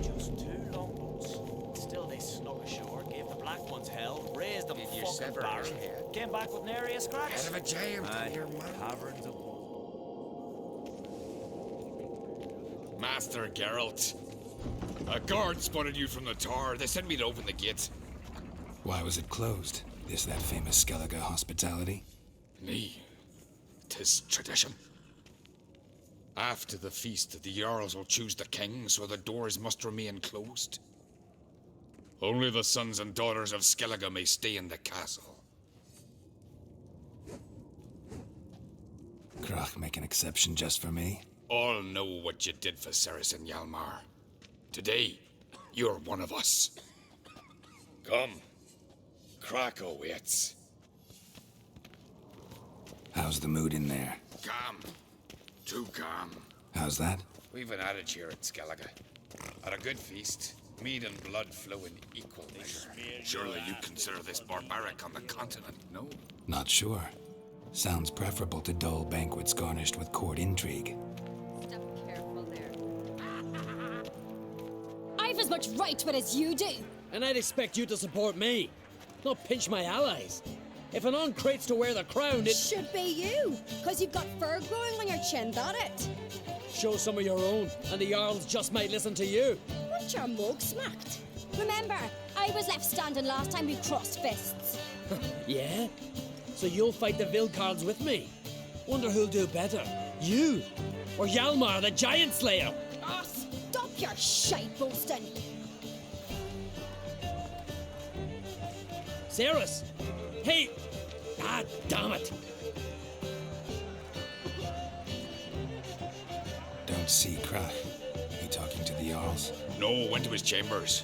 Just 2 longboats. Still they snuck ashore, gave the black ones hell, raised them fucking barren, came back with nary a scratch. Head of a giant. Caverns of Master Geralt. A guard spotted you from the tower. They sent me to open the gate. Why was it closed? Is that famous Skellige hospitality? Me. 'Tis tradition. After the feast, the Jarls will choose the king, so the doors must remain closed. Only the sons and daughters of Skellige may stay in the castle. Krach make an exception just for me? All know what you did for Saracen Hjalmar. Today, you're one of us. Come. Krakow waits. How's the mood in there? Calm. Too calm. How's that? We've an adage here at Skellige. At a good feast, mead and blood flow in equal measure. Surely you consider this barbaric on the continent, no? Not sure. Sounds preferable to dull banquets garnished with court intrigue. Step careful there. I've as much right to it as you do. And I'd expect you to support me, not pinch my allies. If an on-crate's to wear the crown, it should be you, because you've got fur growing on your chin, that it? Show some of your own, and the Jarls just might listen to you. Want your mug smacked? Remember, I was left standing last time we crossed fists. Yeah? So you'll fight the Vilcards with me? Wonder who'll do better, you or Hjalmar the Giant Slayer? Oh, stop your shite boasting! Ceres! Hey! Ah, damn it! Don't see Krach. He talking to the Jarls? No, went to his chambers.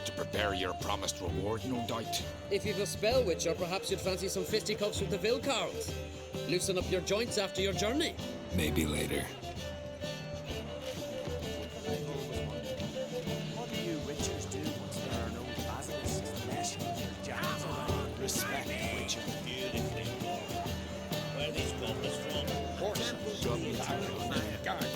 To prepare your promised reward, no doubt. If you've a spell witcher, perhaps you'd fancy some fisticuffs with the Vilcards. Loosen up your joints after your journey. Maybe later. What do you witchers do once there are no basilisks meshing with your giants around? Respect witcher. Where these goblins from? Horse, Shogun, guard.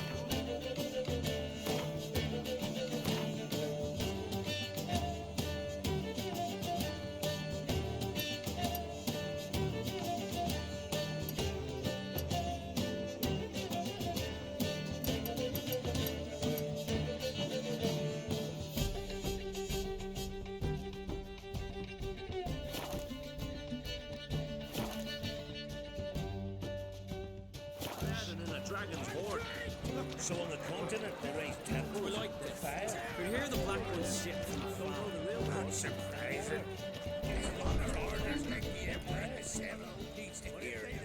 Dragon's Horde. So on the continent they raise temples. We like the fire. We hear the black ones ship from the Don't know the real one. Surprising. As long as orders like the Emperor has settled, needs to hear it.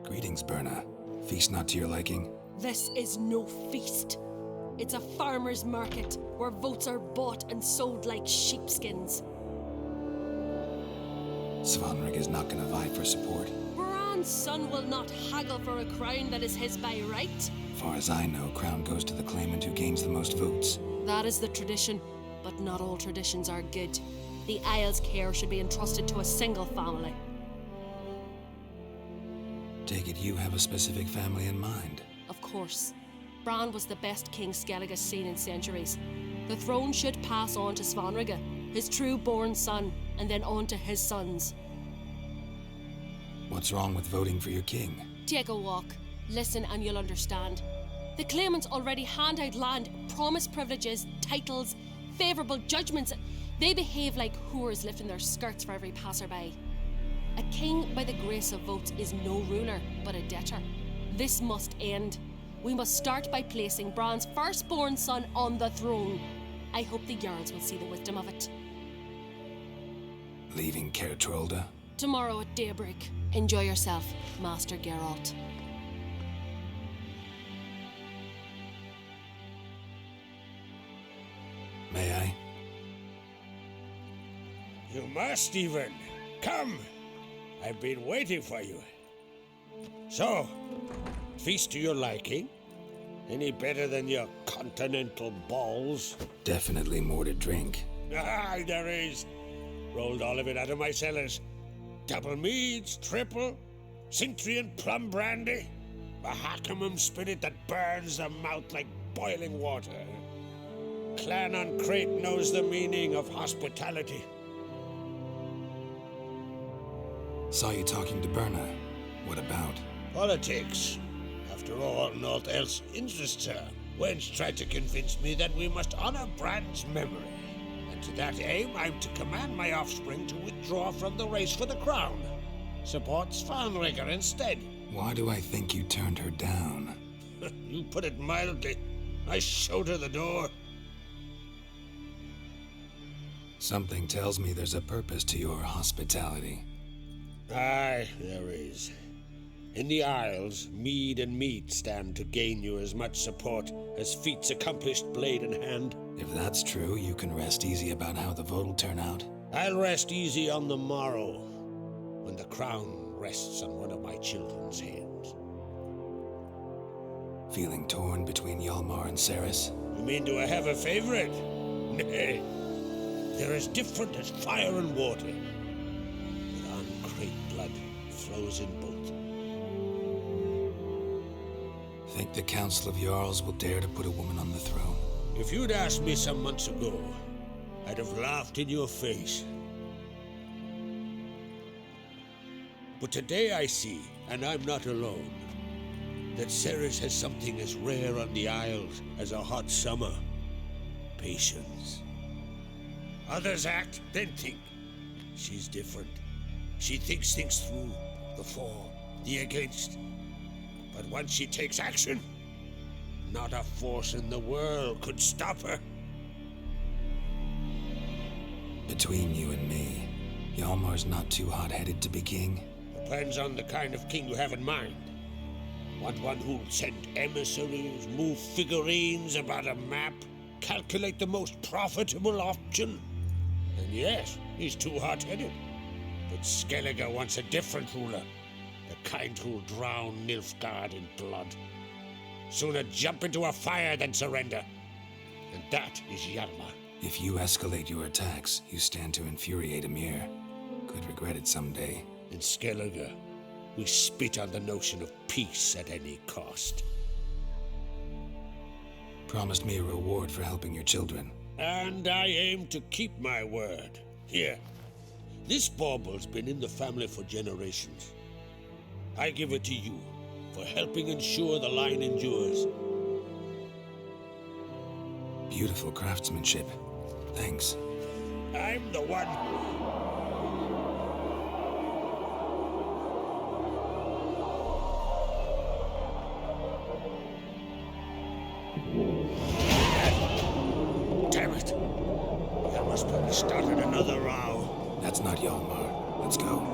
Greetings, Berna. Feast not to your liking? This is no feast. It's a farmer's market where votes are bought and sold like sheepskins. Svanrig is not gonna vie for support. Bran's son will not haggle for a crown that is his by right. Far as I know, crown goes to the claimant who gains the most votes. That is the tradition, but not all traditions are good. The Isle's care should be entrusted to a single family. Take it you have a specific family in mind. Of course. Bran was the best king Skellige's seen in centuries. The throne should pass on to Svanrige, his true-born son, and then on to his sons. What's wrong with voting for your king? Take a walk, listen and you'll understand. The claimants already hand out land, promise privileges, titles, favourable judgments. They behave like whores lifting their skirts for every passerby. A king by the grace of votes is no ruler, but a debtor. This must end. We must start by placing Bran's firstborn son on the throne. I hope the Jarls will see the wisdom of it. Leaving Kaer Trolde? Tomorrow at daybreak. Enjoy yourself, Master Geralt. May I? You must even. Come. I've been waiting for you. So, feast to your liking? Any better than your continental balls. Definitely more to drink. Aye, there is. Rolled all of it out of my cellars. Double meads, triple, Cintrian plum brandy, a Hackamum spirit that burns the mouth like boiling water. Clan on Crate knows the meaning of hospitality. Saw you talking to Berna. What about? Politics. After all, naught else interests her. Wench tried to convince me that we must honor Brand's memory. And to that aim, I'm to command my offspring to withdraw from the race for the crown. Supports Farnrigger instead. Why do I think you turned her down? You put it mildly. I showed her the door. Something tells me there's a purpose to your hospitality. Aye, there is. In the Isles, mead and meat stand to gain you as much support as feats accomplished blade in hand. If that's true, you can rest easy about how the vote'll turn out. I'll rest easy on the morrow, when the crown rests on one of my children's hands. Feeling torn between Hjalmar and Ceres? You mean do I have a favorite? Nay. They're as different as fire and water. But on-crate blood flows in both. Think the Council of Jarls will dare to put a woman on the throne? If you'd asked me some months ago, I'd have laughed in your face. But today I see, and I'm not alone, that Ceres has something as rare on the Isles as a hot summer. Patience. Others act, then think. She's different. She thinks things through, the for, the against. But once she takes action, not a force in the world could stop her. Between you and me, Hjalmar's not too hot-headed to be king? Depends on the kind of king you have in mind. Want one who'll send emissaries, move figurines about a map, calculate the most profitable option? And yes, he's too hot-headed. But Skellige wants a different ruler. The kind who'll drown Nilfgaard in blood. Sooner jump into a fire than surrender. And that is Hjalmar. If you escalate your attacks, you stand to infuriate Emir. Could regret it someday. In Skellige, we spit on the notion of peace at any cost. Promised me a reward for helping your children. And I aim to keep my word. Here, this bauble's been in the family for generations. I give it to you for helping ensure the line endures. Beautiful craftsmanship. Thanks. I'm the one. Damn it. I must have started another row. That's not Hjalmar. Let's go.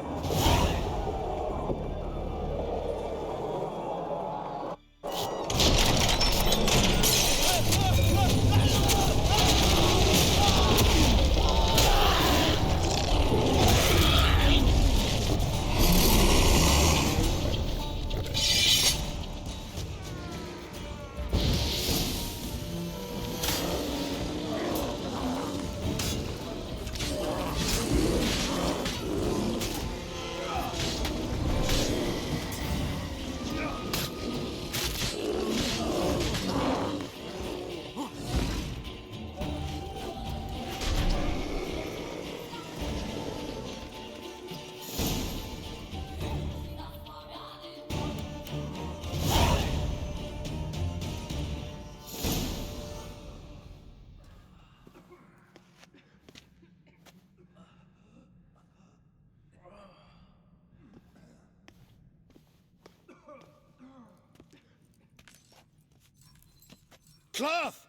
Cloth!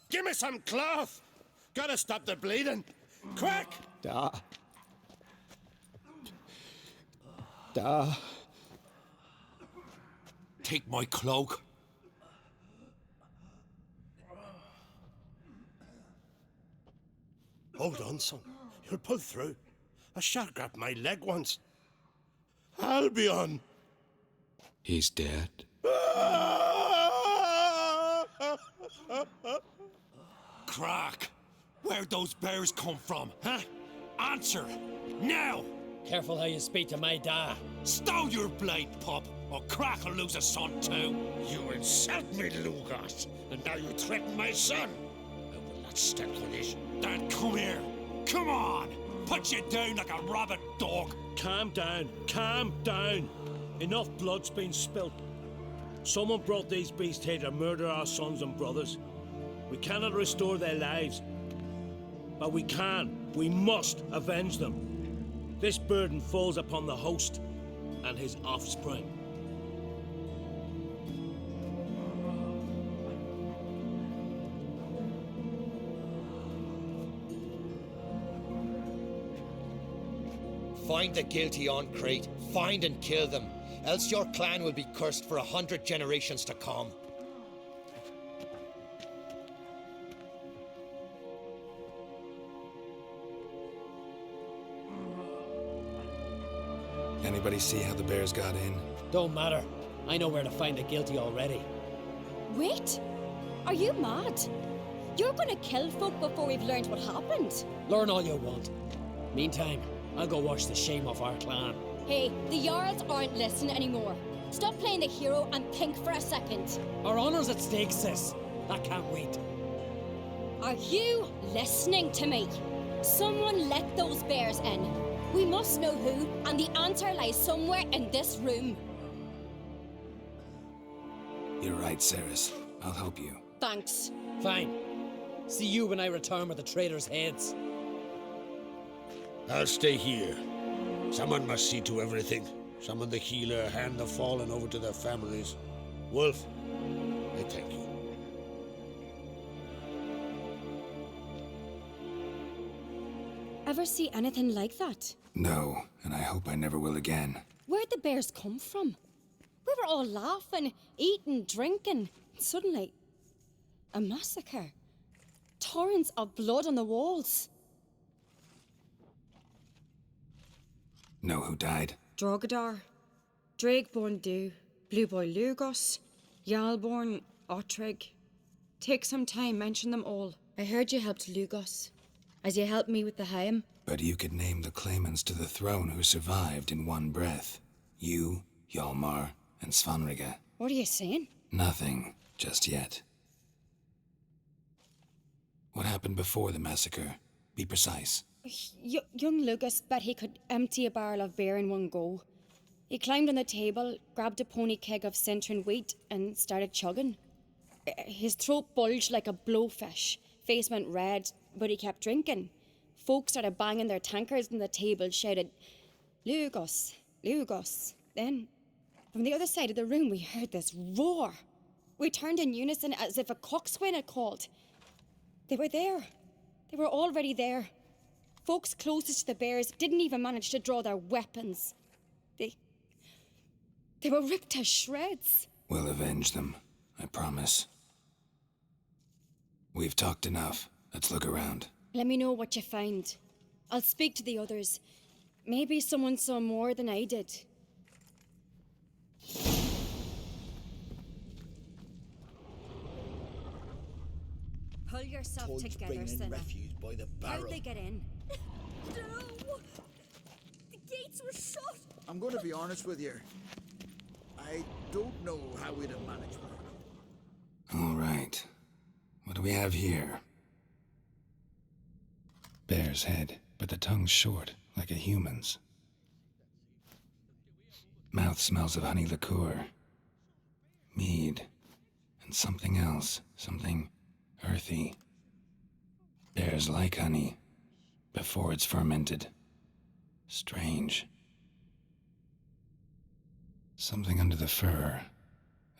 Give me some cloth! Gotta stop the bleeding! Quick! Da. Take my cloak. Hold on, son. You'll pull through. A shark grabbed my leg once. Albion! He's dead. crack? Where'd those bears come from, huh? Answer! Now! Careful how you speak to my da. Stow your blade, pup, or Crack will lose a son too. You insult me, Lugas, and now you threaten my son. I will not stand for this. Dad, come here. Come on! Put you down like a rabid dog. Calm down. Calm down. Enough blood's been spilt. Someone brought these beasts here to murder our sons and brothers. We cannot restore their lives. But we must avenge them. This burden falls upon the host and his offspring. Find the guilty on Crate. Find and kill them. Else your clan will be cursed for 100 generations to come. Anybody see how the bears got in? Don't matter. I know where to find the guilty already. Wait! Are you mad? You're gonna kill folk before we've learned what happened. Learn all you want. Meantime, I'll go wash the shame off our clan. Hey, the Jarls aren't listening anymore. Stop playing the hero and think for a second. Our honor's at stake, sis. That can't wait. Are you listening to me? Someone let those bears in. We must know who, and the answer lies somewhere in this room. You're right, Ceres. I'll help you. Thanks. Fine. See you when I return with the traitors' heads. I'll stay here. Someone must see to everything. Summon the healer, hand the fallen over to their families. Wolf, I thank you. Ever see anything like that? No, and I hope I never will again. Where'd the bears come from? We were all laughing, eating, drinking. Suddenly, a massacre. Torrents of blood on the walls. Know who died? Drogadar, Drakeborn Du, Blue Boy Lugos, Yalborn, Ottrig. Take some time, mention them all. I heard you helped Lugos, as you helped me with the Haim. But you could name the claimants to the throne who survived in one breath. You, Hjalmar, and Svanrige. What are you saying? Nothing, just yet. What happened before the massacre? Be precise. Young Lucas bet he could empty a barrel of beer in one go. He climbed on the table, grabbed a pony keg of Centron wheat, and started chugging. His throat bulged like a blowfish, face went red, but he kept drinking. Folks started banging their tankards on the table, shouted, Lugos, Lugos. Then, from the other side of the room, we heard this roar. We turned in unison as if a coxswain had called. They were there. They were already there. Folks closest to the bears didn't even manage to draw their weapons. They were ripped to shreds. We'll avenge them, I promise. We've talked enough. Let's look around. Let me know what you find. I'll speak to the others. Maybe someone saw more than I did. Pull yourself together, Senna. Refuse by the barrel. How'd they get in? No! The gates were shut! I'm going to be honest with you. I don't know how we'd have managed that. All right. What do we have here? Bear's head, but the tongue's short, like a human's. Mouth smells of honey liqueur. Mead. And something else. Something earthy. Bears like honey. Before it's fermented. Strange. Something under the fur.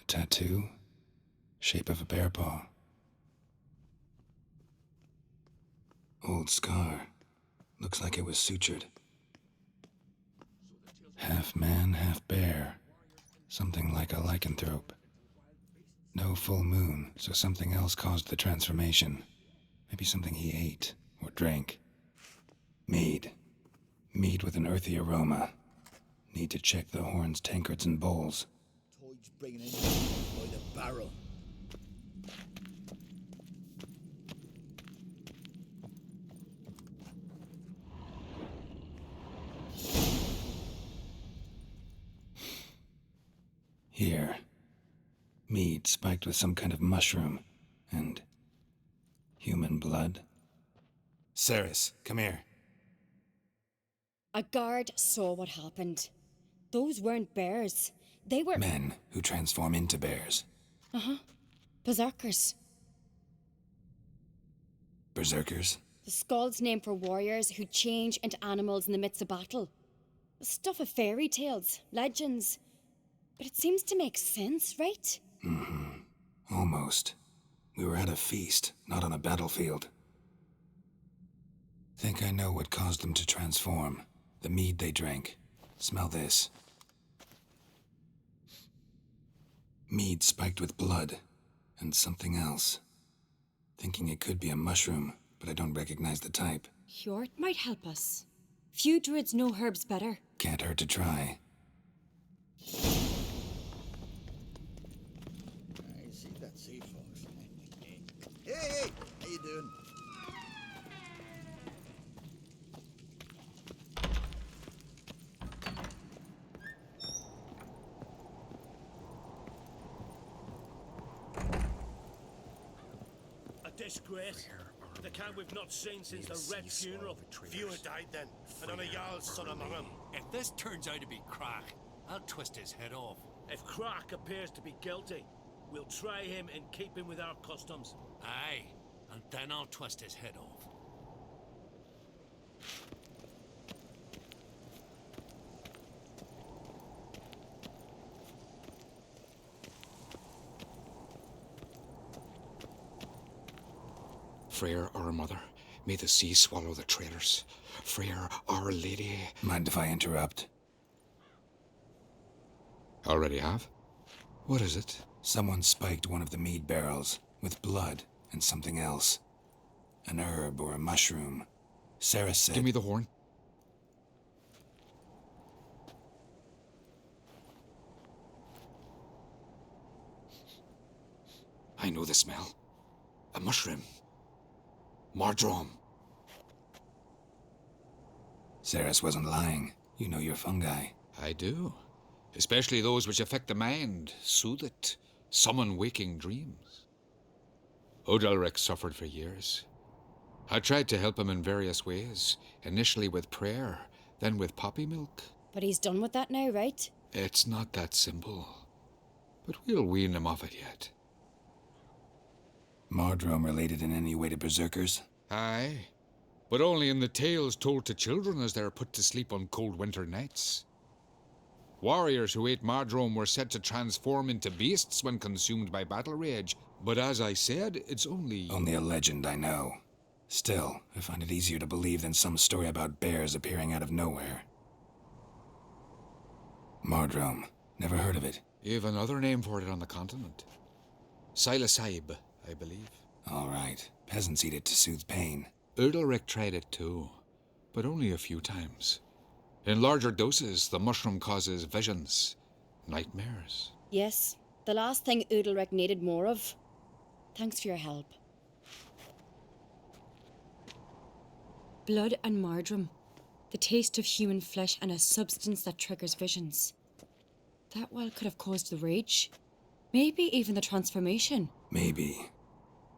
A tattoo? Shape of a bear paw. Old scar. Looks like it was sutured. Half man, half bear. Something like a lycanthrope. No full moon, so something else caused the transformation. Maybe something he ate or drank. Mead. Mead with an earthy aroma. Need to check the horns, tankards, and bowls. Toad's bringing in by the barrel. Here. Mead spiked with some kind of mushroom. And human blood. Ceres, come here. A guard saw what happened. Those weren't bears. They were... Men who transform into bears. Uh-huh. Berserkers. Berserkers? The Skald's name for warriors who change into animals in the midst of battle. The stuff of fairy tales, legends. But it seems to make sense, right? Mm-hmm. Almost. We were at a feast, not on a battlefield. Think I know what caused them to transform. The mead they drank. Smell this. Mead spiked with blood. And something else. Thinking it could be a mushroom, but I don't recognize the type. Hjort might help us. Few druids know herbs better. Can't hurt to try. I see that sea fox. Hey, how you doing? A disgrace. The kind we've not seen since the Red Funeral. Few have died then, and on a Jarl's son among them. If this turns out to be Crack, I'll twist his head off. If Crack appears to be guilty, we'll try him in keeping with our customs. Aye, and then I'll twist his head off. Freyr, our mother, may the sea swallow the traitors. Freyr, our lady. Mind if I interrupt? Already have? What is it? Someone spiked one of the mead barrels with blood and something else. An herb or a mushroom. Sarah said... Give me the horn. I know the smell. A mushroom. Mardrome. Ceres wasn't lying. You know your fungi. I do. Especially those which affect the mind, soothe it, summon waking dreams. Odalric suffered for years. I tried to help him in various ways, initially with prayer, then with poppy milk. But he's done with that now, right? It's not that simple. But we'll wean him off it yet. Mardrome related in any way to berserkers? Aye, but only in the tales told to children as they're put to sleep on cold winter nights. Warriors who ate Mardrome were said to transform into beasts when consumed by battle rage, but as I said, it's only... Only a legend, I know. Still, I find it easier to believe than some story about bears appearing out of nowhere. Mardrome. Never heard of it. You've another name for it on the continent. Silasaib, I believe. All right. Peasants eat it to soothe pain. Udalric tried it too, but only a few times. In larger doses, the mushroom causes visions, nightmares. Yes, the last thing Udalric needed more of. Thanks for your help. Blood and Mardrome. The taste of human flesh and a substance that triggers visions. That well could have caused the rage. Maybe even the transformation. Maybe.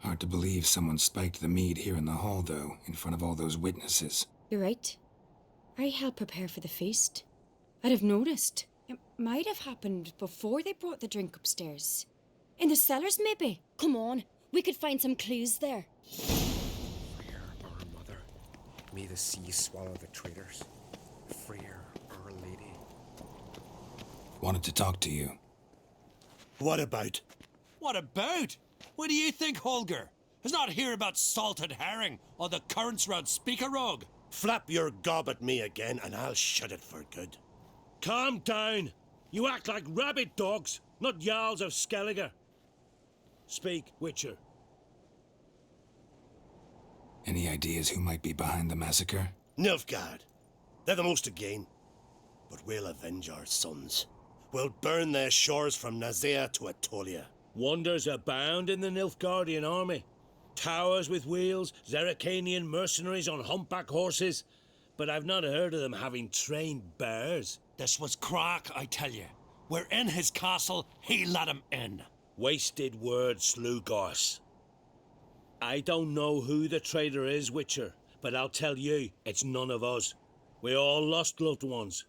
Hard to believe someone spiked the mead here in the hall, though, in front of all those witnesses. You're right. I helped prepare for the feast. I'd have noticed. It might have happened before they brought the drink upstairs. In the cellars, maybe. Come on, we could find some clues there. Freyr, our mother, may the sea swallow the traitors. Freyr, our lady. Wanted to talk to you. What about? What about? What do you think, Holger? Is not here about salted herring or the currents round Speakerog? Flap your gob at me again and I'll shut it for good. Calm down. You act like rabid dogs, not Jarls of Skellige. Speak, Witcher. Any ideas who might be behind the massacre? Nilfgaard. They're the most again. But we'll avenge our sons. We'll burn their shores from Nazea to Atolia. Wonders abound in the Nilfgaardian army. Towers with wheels, Zerrikanian mercenaries on humpback horses. But I've not heard of them having trained bears. This was Crack, I tell you. We're in his castle, he let him in. Wasted words, Slugos. I don't know who the traitor is, Witcher, but I'll tell you, it's none of us. We all lost loved ones.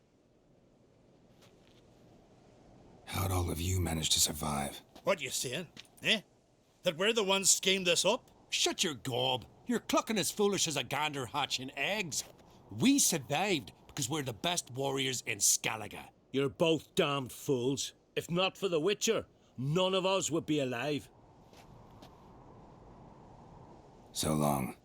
How'd all of you manage to survive? What you saying? Eh? That we're the ones schemed this up? Shut your gob. You're clucking as foolish as a gander hatching eggs. We survived because we're the best warriors in Skellige. You're both damned fools. If not for the Witcher, none of us would be alive. So long.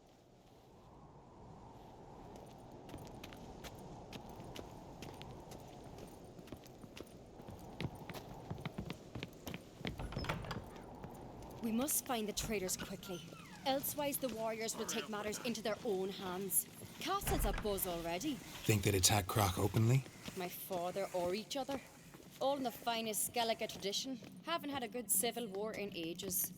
We must find the traitors quickly. Elsewise, the warriors will take matters into their own hands. Castle's abuzz already. Think they'd attack Croc openly? My father or each other. All in the finest Skellige tradition. Haven't had a good civil war in ages.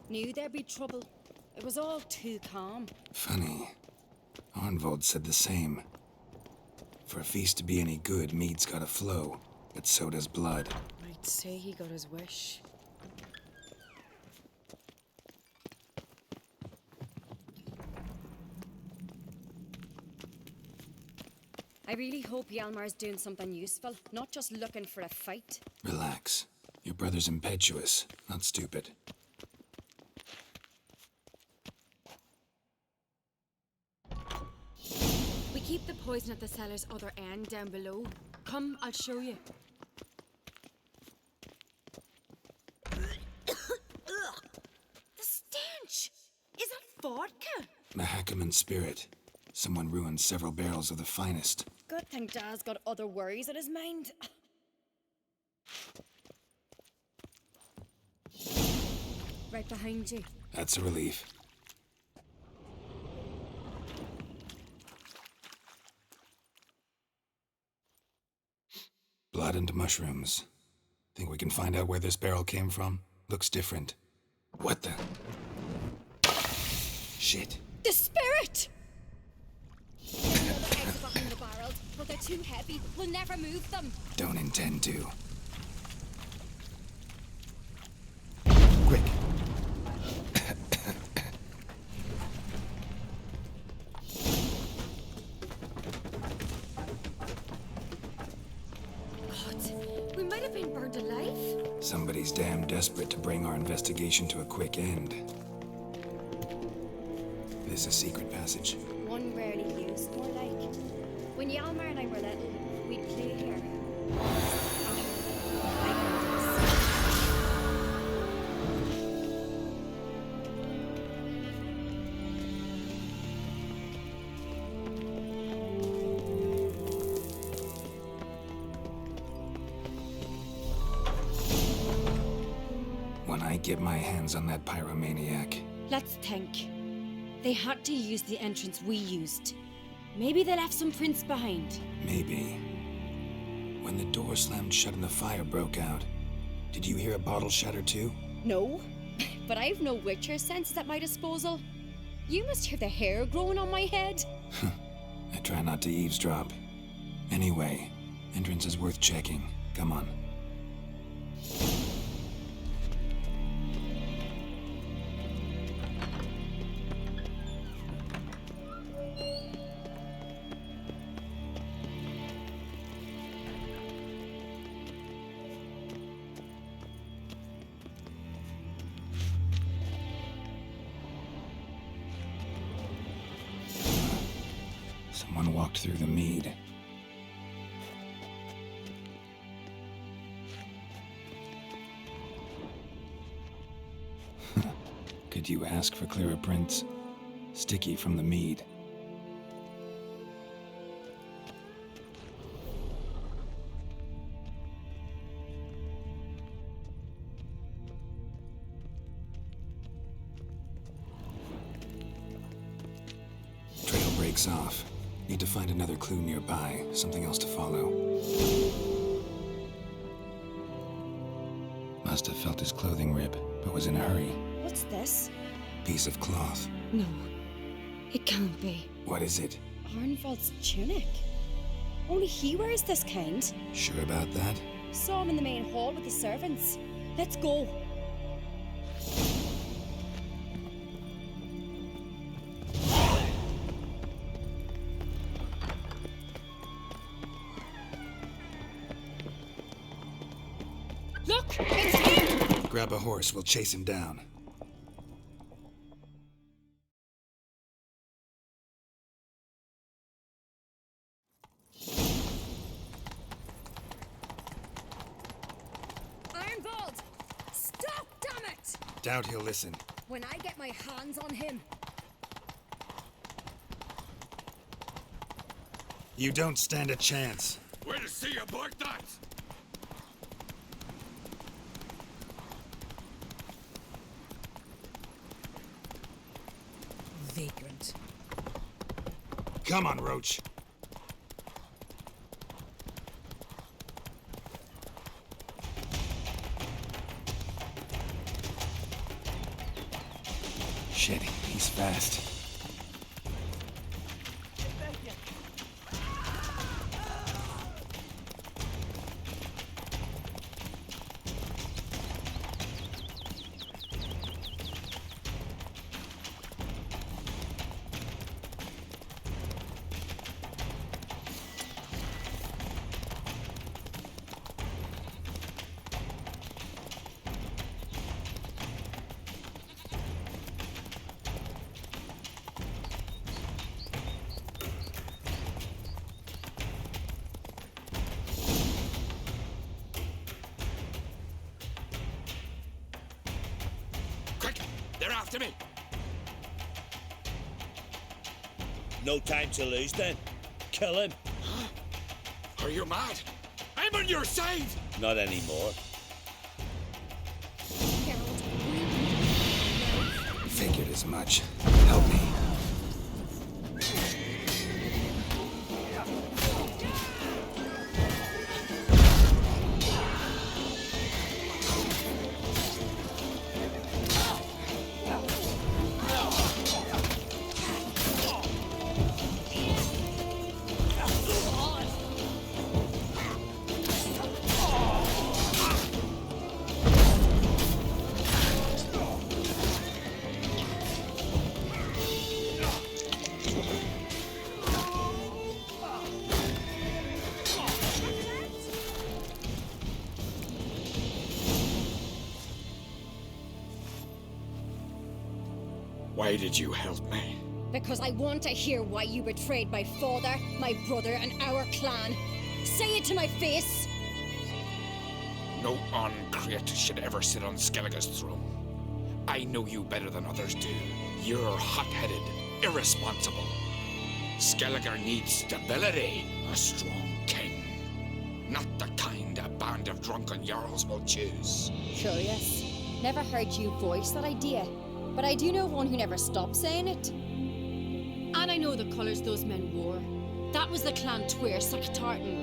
Knew there'd be trouble. It was all too calm. Funny. Arnvold said the same. For a feast to be any good, mead's gotta flow, but so does blood. I'd say he got his wish. I really hope Hjalmar's doing something useful, not just looking for a fight. Relax. Your brother's impetuous, not stupid. We keep the poison at the cellar's other end down below. Come, I'll show you. The stench! Is that vodka? Mahakaman spirit. Someone ruined several barrels of the finest. Good thing Dad's got other worries on his mind. Right behind you. That's a relief. Blood and mushrooms. Think we can find out where this barrel came from? Looks different. What the? Shit. The spirit! There's other eggs behind the barrels, but they're too heavy. We'll never move them. Don't intend to. Quick. We might have been burned alive. Somebody's damn desperate to bring our investigation to a quick end. This is a secret passage. One rarely used, more like. When Hjalmar and I were little, we'd play here. When I get my hands on that pyromaniac. Let's think. They had to use the entrance we used. Maybe they left some prints behind. Maybe. When the door slammed shut and the fire broke out, did you hear a bottle shatter too? No, but I've no Witcher senses at my disposal. You must hear the hair growing on my head. I try not to eavesdrop. Anyway, entrance is worth checking. Come on. Someone walked through the mead. Could you ask for clearer prints? Sticky from the mead. link's off. Need to find another clue nearby, something else to follow. Must have felt his clothing rip, but was in a hurry. What's this? Piece of cloth. No, it can't be. What is it? Arnvald's tunic. Only he wears this kind. Sure about that? Saw him in the main hall with the servants. Let's go. Look! It's him! Grab a horse, we'll chase him down. Arnvald! Stop, damn it! Doubt he'll listen. When I get my hands on him. You don't stand a chance. Where to see about that? Vagrant. Come on, Roach. Shit, he's fast. They're after me! No time to lose then. Kill him. Are you mad? I'm on your side! Not anymore. Figured as much. Help me. Why did you help me? Because I want to hear why you betrayed my father, my brother, and our clan. Say it to my face! No uncreate should ever sit on Skellige's throne. I know you better than others do. You're hot-headed, irresponsible. Skellige needs stability, a strong king. Not the kind a band of drunken jarls will choose. Curious. Never heard you voice that idea. But I do know one who never stopped saying it. And I know the colours those men wore. That was the clan Tweer Tartan.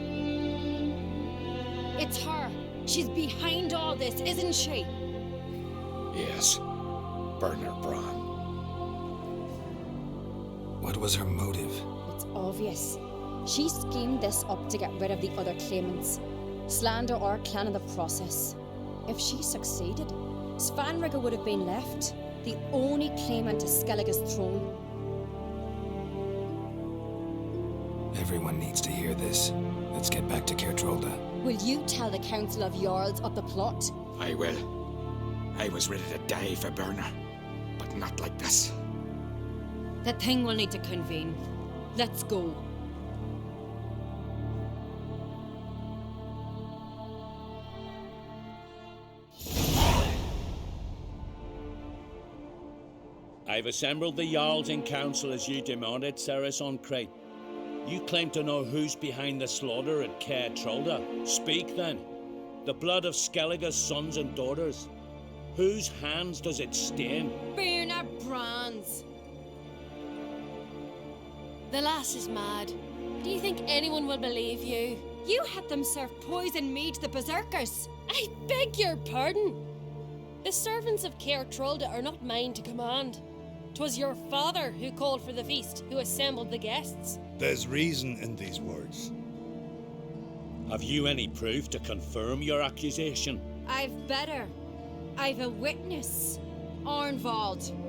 It's her. She's behind all this, isn't she? Yes. Burner Bran. What was her motive? It's obvious. She schemed this up to get rid of the other claimants. Slander our clan in the process. If she succeeded, Svanrigger would have been left. The only claimant to Skellige's throne. Everyone needs to hear this. Let's get back to Kaer Trolde. Will you tell the Council of Jarls of the plot? I will. I was ready to die for Burner, but not like this. The thing will need to convene. Let's go. I've assembled the Jarls in council as you demanded, Ceres on Crate. You claim to know who's behind the slaughter at Kaer Trolde. Speak then. The blood of Skellige's sons and daughters. Whose hands does it stain? Burner Bran's. The lass is mad. Do you think anyone will believe you? You had them serve poison mead to the berserkers. I beg your pardon. The servants of Kaer Trolde are not mine to command. 'Twas your father who called for the feast, who assembled the guests. There's reason in these words. Have you any proof to confirm your accusation? I've better. I've a witness. Arnvald.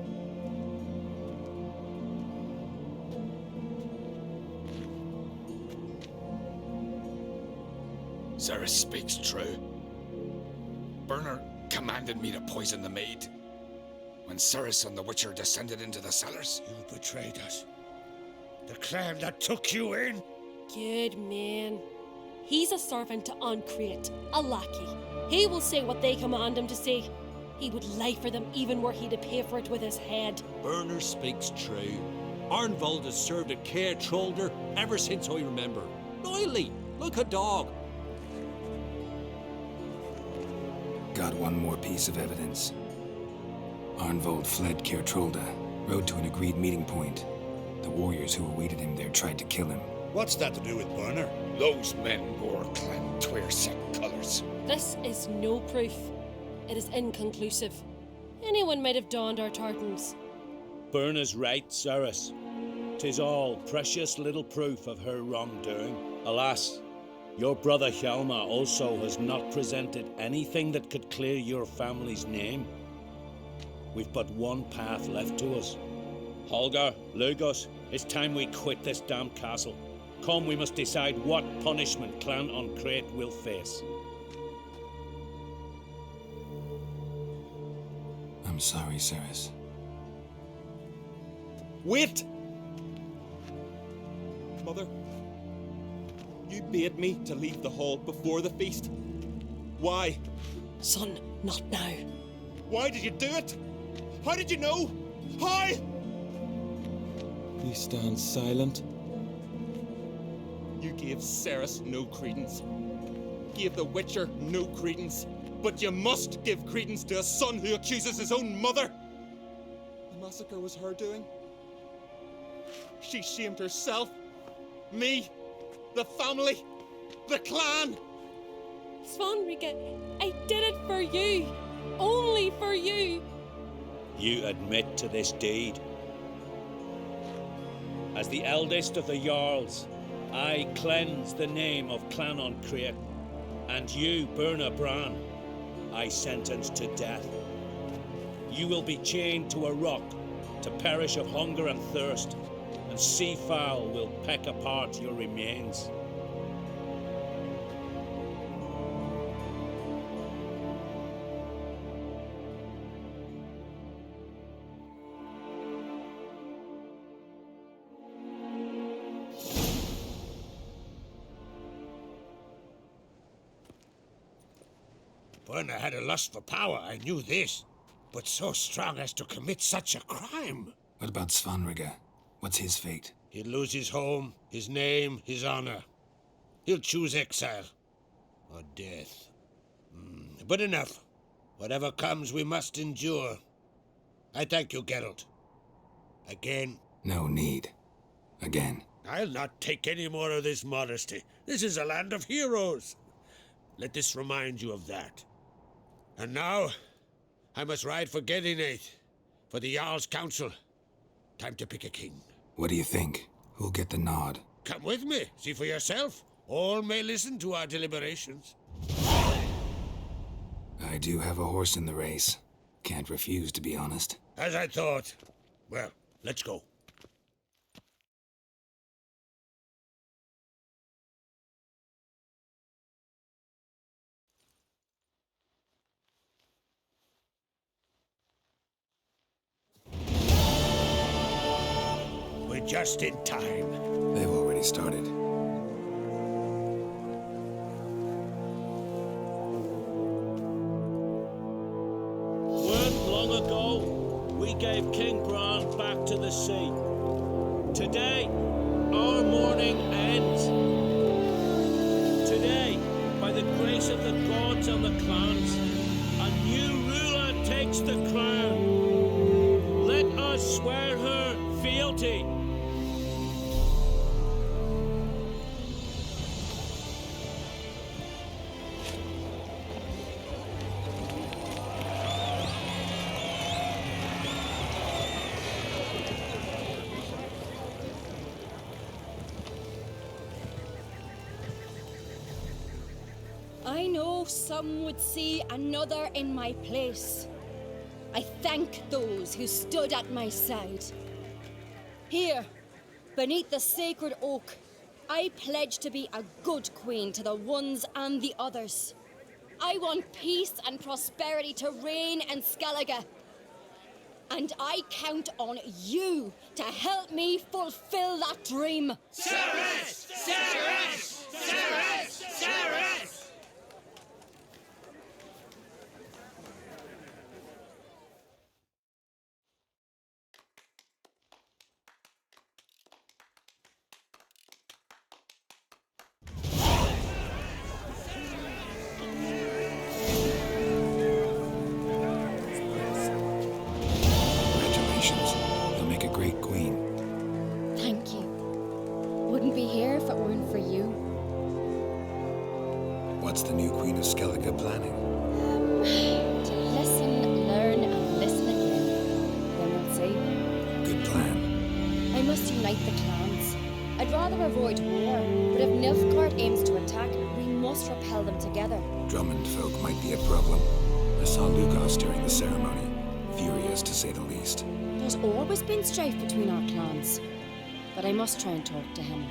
Ceres speaks true. Burner commanded me to poison the maid. When Ceres and the Witcher descended into the cellars. You betrayed us. The clan that took you in. Good man. He's a servant to Ancrate, a lackey. He will say what they command him to say. He would lie for them even were he to pay for it with his head. Burner speaks true. Arnvald has served at Kaer Trolde ever since I remember. Loyally, like a dog. Got one more piece of evidence. Arnvald fled Kaer Trolde, rode to an agreed meeting point. The warriors who awaited him there tried to kill him. What's that to do with Burner? Those men wore clan Tweersec colours. This is no proof. It is inconclusive. Anyone might have donned our tartans. Burner's right, Ceres. 'Tis all precious little proof of her wrongdoing. Alas, your brother Hjalmar also has not presented anything that could clear your family's name. We've but one path left to us. Holger, Lugos, it's time we quit this damn castle. Come, we must decide what punishment Clan Ancrate will face. I'm sorry, Ceres. Wait! Mother, you bade me to leave the hall before the feast. Why? Son, not now. Why did you do it? How did you know? How? You stand silent. You gave Ceres no credence. Gave the Witcher no credence. But you must give credence to a son who accuses his own mother. The massacre was her doing. She shamed herself, me, the family, the clan. Svanrika, I did it for you. Only for you. You admit to this deed. As the eldest of the Jarls, I cleanse the name of Clan Ancrate, and you, Burna Bran, I sentence to death. You will be chained to a rock to perish of hunger and thirst, and sea fowl will peck apart your remains. Burna had a lust for power, I knew this. But so strong as to commit such a crime. What about Svanrika? What's his fate? He'll lose his home, his name, his honor. He'll choose exile. Or death. But enough. Whatever comes, we must endure. I thank you, Geralt. Again. No need. Again. I'll not take any more of this modesty. This is a land of heroes. Let this remind you of that. And now, I must ride for Gedinate, for the Jarl's Council. Time to pick a king. What do you think? Who'll get the nod? Come with me, see for yourself. All may listen to our deliberations. I do have a horse in the race. Can't refuse, to be honest. As I thought. Well, let's go. We're just in time. They've already started. Long ago, we gave King Bran back to the sea. Today, our mourning ends. Today, by the grace of the gods and the clans, a new ruler takes the crown. Let us swear her fealty. know some would see another in my place. I thank those who stood at my side. Here, beneath the sacred oak, I pledge to be a good queen to the ones and the others. I want peace and prosperity to reign in Skellige. And I count on you to help me fulfill that dream. Ceres! Ceres! Ceres! Ceres! Congratulations. You'll make a great queen. Thank you. Wouldn't be here if it weren't for you. What's the new Queen of Skellige planning? To listen, learn, and listen again. Then we'll see. Good plan. I must unite the clans. I'd rather avoid war, but if Nilfgaard aims to attack, we must repel them together. Drummond folk might be a problem. I saw Lugos during the ceremony. Furious, to say the least. There's always been strife between our clans. But I must try and talk to him.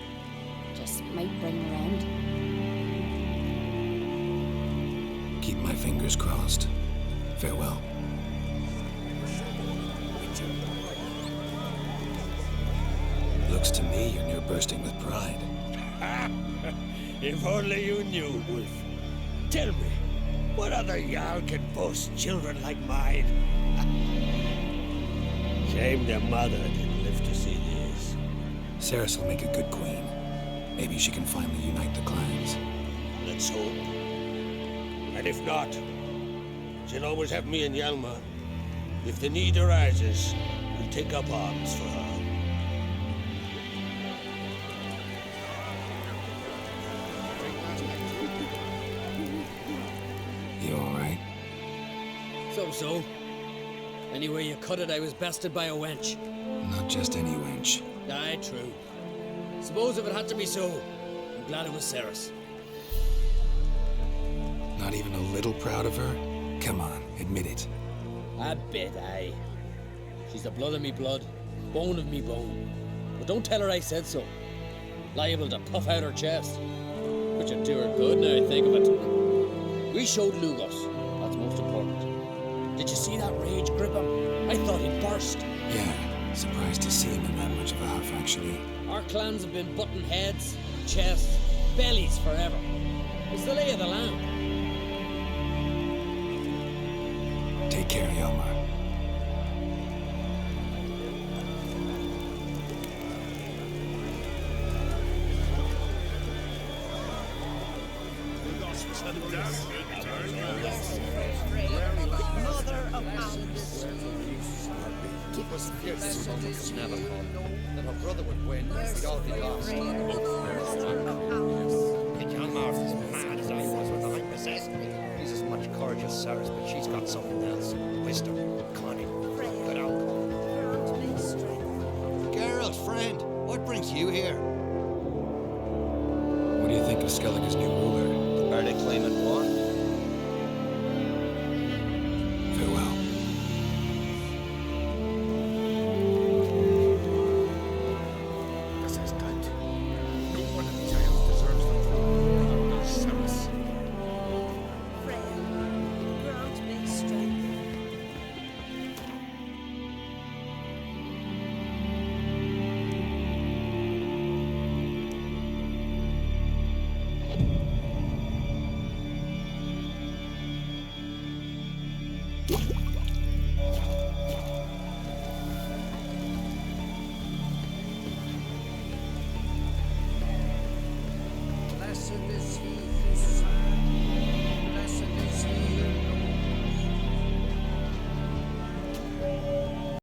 Just might bring him around. Keep my fingers crossed. Farewell. Looks to me you're near bursting with pride. If only you knew, Wolf. Tell me, what other Jarl can boast children like mine? Shame their mother didn't live to see this. Ceres will make a good queen. Maybe she can finally unite the clans. Let's hope. And if not, she'll always have me and Hjalmar. If the need arises, we'll take up arms for her. You alright? So. Any way you cut it, I was bested by a wench. Not just any wench. Aye, true. Suppose if it had to be so, I'm glad it was Ceres. Not even a little proud of her? Come on, admit it. A bit, aye. She's the blood of me blood, bone of me bone. But don't tell her I said so. Liable to puff out her chest. Which would do her good now I think of it. We showed Lugos. That's most important. Did you see that rage grip him? I thought he'd burst. Yeah, surprised to see him in that much of a huff, actually. Our clans have been butting heads, chests, bellies forever. It's the lay of the land. Take care, Hjalmar. Mother of Albus. It was fierce as never come. That her brother would win, we'd all be lost. Hjalmar's as mad as I was when the light possessed me. He's as much courage as Ceres, but she's got something else. Wisdom, cunning, good outcome. Geralt, friend, what brings you here? What do you think of Skellige's new ruler? The barely claimant one.